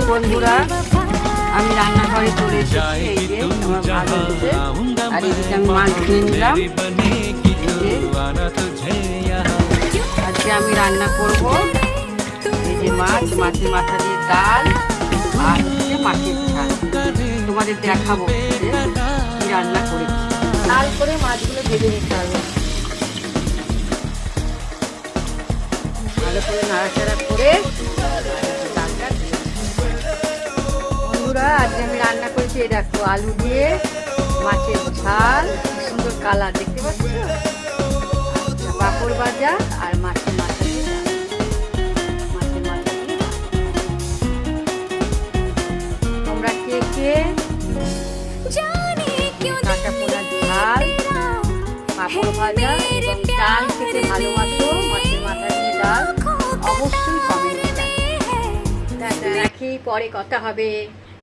বন্ধুরা, আমি রান্নাঘরে চলে এসেছি। এই যে আমার ভাত হচ্ছে, আর এদিকে আমি মাছ ধুয়ে নিলাম। আজকে আমি রান্না করব এই যে মাছের মাথা দিয়ে ডাল আর হচ্ছে মাছের ঝাল। তোমাদের দেখাবো কি রান্না করেছি। লাল করে মাছগুলো ভেজে নিতে হবে, ভালো করে নাড়াচাড়া করে। বন্ধুরা, আজকে আমি রান্না করেছি, এই দেখো আলু দিয়ে মাছের ঝাল, সুন্দর কালার দেখতে পাচ্ছ, পাঁপড় ভাজা আর মাছের মাথা দিয়ে তোমরা কে কে কাঁচা পোড়া ঝাল, পাঁপড় ভাজা এবং ডাল খেতে ভালোবাসো, মাছের মাথা দিয়ে ডাল, অবশ্যই কমেন্ট রাখি, পরে কথা হবে।